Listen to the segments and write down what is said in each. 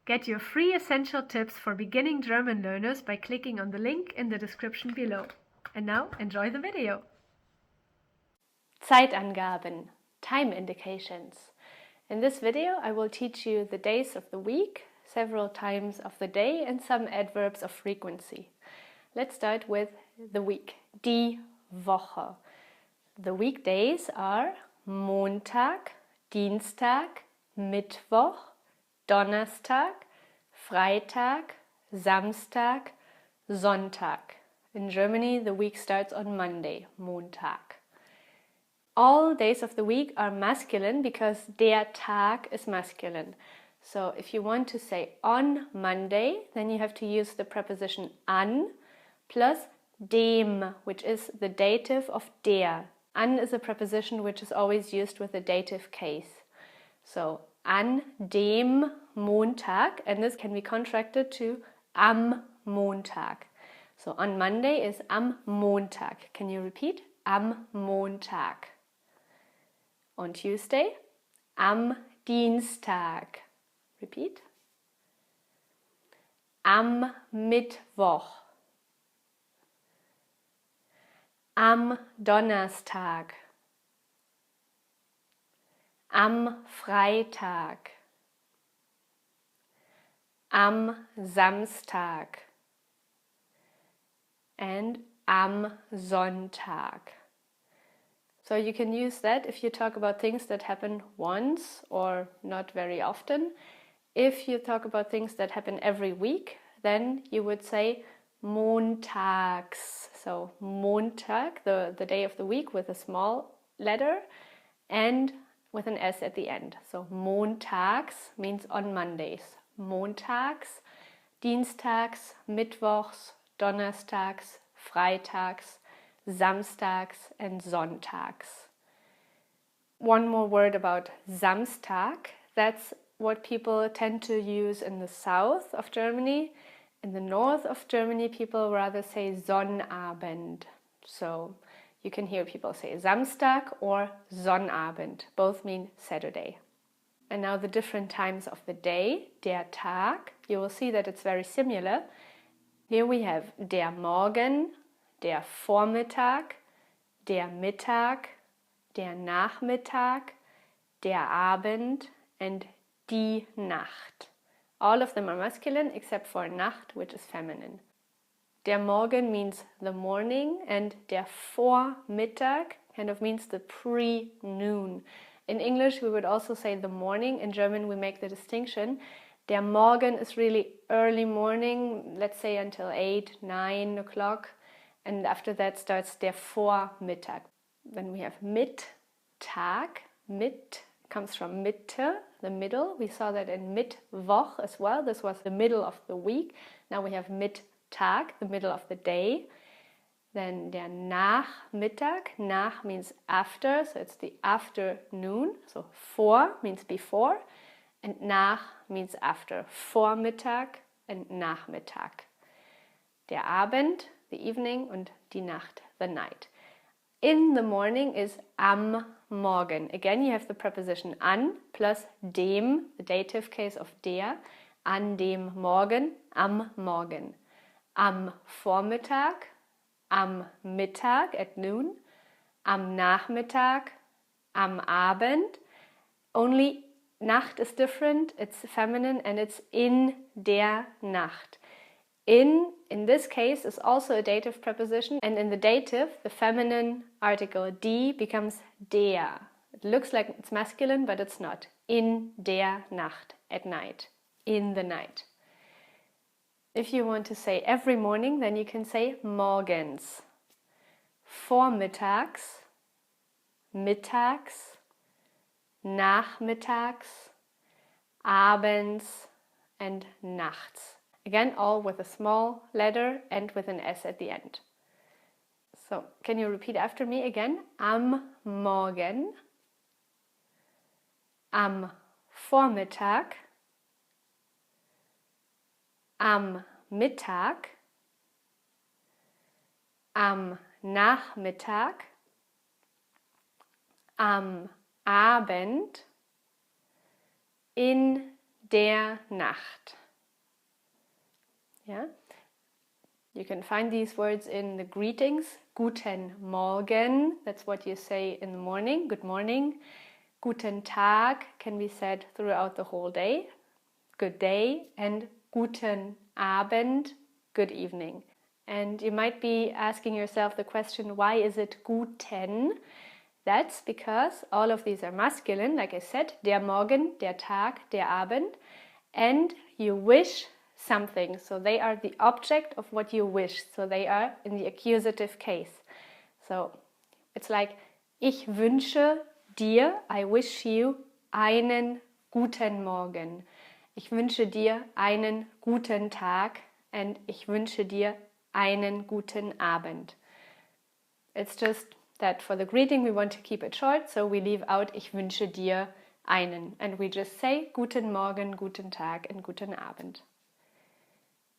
Get your free essential tips for beginning German learners by clicking on the link in the description below. And now enjoy the video. Zeitangaben, time indications. In this video I will teach you the days of the week, several times of the day and some adverbs of frequency. Let's start with the week, die Woche. The weekdays are Montag, Dienstag, Mittwoch, Donnerstag, Freitag, Samstag, Sonntag. In Germany, the week starts on Monday, Montag. All days of the week are masculine because der Tag is masculine. So if you want to say on Monday, then you have to use the preposition an plus dem, which is the dative of der. An is a preposition which is always used with the dative case. So an dem Montag, and this can be contracted to am Montag. So on Monday is am Montag. Can you repeat? Am Montag. On Tuesday, am Dienstag. Repeat. Am Mittwoch. Am Donnerstag. Am Freitag. Am Samstag. And am Sonntag. So you can use that if you talk about things that happen once or not very often. If you talk about things that happen every week, then you would say montags. So Montag, the day of the week with a small letter and with an S at the end. So montags means on Mondays. Montags, Dienstags, Mittwochs, Donnerstags, Freitags, Samstags and Sonntags. One more word about Samstag. That's what people tend to use in the south of Germany. In the north of Germany, people rather say Sonnabend. So you can hear people say Samstag or Sonnabend. Both mean Saturday. And now the different times of the day, der Tag. You will see that it's very similar. Here we have der Morgen, der Vormittag, der Mittag, der Nachmittag, der Abend and die Nacht. All of them are masculine except for Nacht, which is feminine. Der Morgen means the morning and der Vormittag kind of means the pre-noon. In English we would also say the morning. In German we make the distinction. Der Morgen is really early morning, let's say until 8, 9 o'clock. And after that starts der Vormittag. Then we have Mittag. Mit comes from Mitte, the middle. We saw that in Mittwoch as well. This was the middle of the week. Now we have Mittag, the middle of the day. Then der Nachmittag. Nach means after, so it's the afternoon. So vor means before. And nach means after. Vormittag and Nachmittag. Der Abend, the evening, und die Nacht, the night. In the morning is am Morgen. Again, you have the preposition an plus dem, the dative case of der, an dem Morgen, am Morgen. Am Vormittag, am Mittag at noon, am Nachmittag, am Abend. Only Nacht is different, it's feminine and it's in der Nacht. In this case is also a dative preposition, and in the dative the feminine article die becomes der. It looks like it's masculine, but it's not. In der Nacht, at night, in the night. If you want to say every morning, then you can say morgens, vormittags, mittags, nachmittags, abends and nachts. Again, all with a small letter and with an S at the end. So, can you repeat after me again? Am Morgen, am Vormittag, am Mittag, am Nachmittag, am Abend, in der Nacht. Yeah? You can find these words in the greetings. Guten Morgen, that's what you say in the morning, good morning. Guten Tag can be said throughout the whole day, good day, and guten Abend, good evening. And you might be asking yourself the question, why is it guten? That's because all of these are masculine, like I said, der Morgen, der Tag, der Abend, and you wish something. So they are the object of what you wish. So they are in the accusative case. So it's like, ich wünsche dir, I wish you, einen guten Morgen. Ich wünsche dir einen guten Tag and ich wünsche dir einen guten Abend. It's just that for the greeting we want to keep it short, so we leave out ich wünsche dir einen and we just say guten Morgen, guten Tag and guten Abend.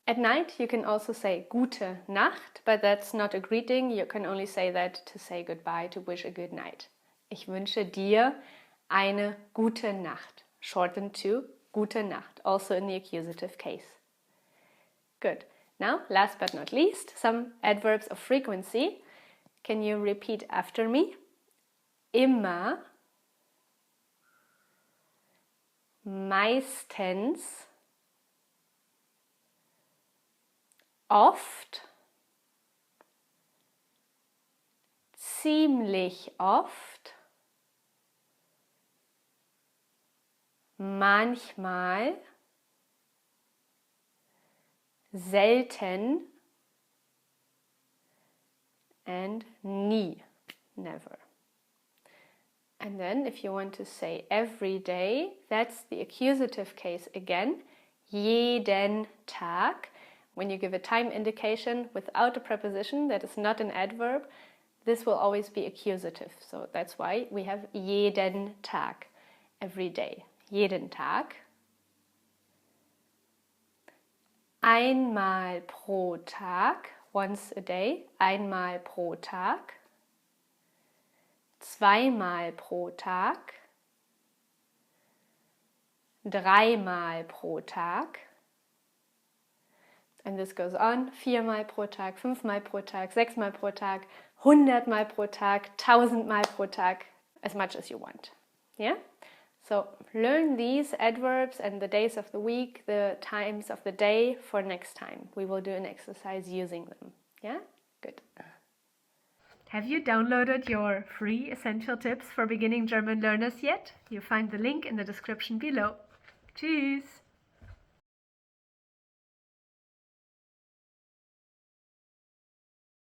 At night you can also say gute Nacht, but that's not a greeting, you can only say that to say goodbye, to wish a good night. Ich wünsche dir eine gute Nacht, shortened to gute Nacht, also in the accusative case. Good. Now, last but not least, some adverbs of frequency. Can you repeat after me? Immer, meistens, oft, ziemlich oft, manchmal, selten, and nie, never. And then if you want to say every day, that's the accusative case again, jeden Tag. When you give a time indication without a preposition that is not an adverb, this will always be accusative. So that's why we have jeden Tag, every day. Jeden Tag. Einmal pro Tag, once a day, einmal pro Tag. Zweimal pro Tag. Dreimal pro Tag. And this goes on, 4-mal pro Tag, 5-mal pro Tag, 6-mal pro Tag, 100-mal pro Tag, 1000-mal pro Tag, as much as you want. Yeah? So learn these adverbs and the days of the week, the times of the day for next time. We will do an exercise using them. Yeah? Good. Have you downloaded your free essential tips for beginning German learners yet? You find the link in the description below. Tschüss!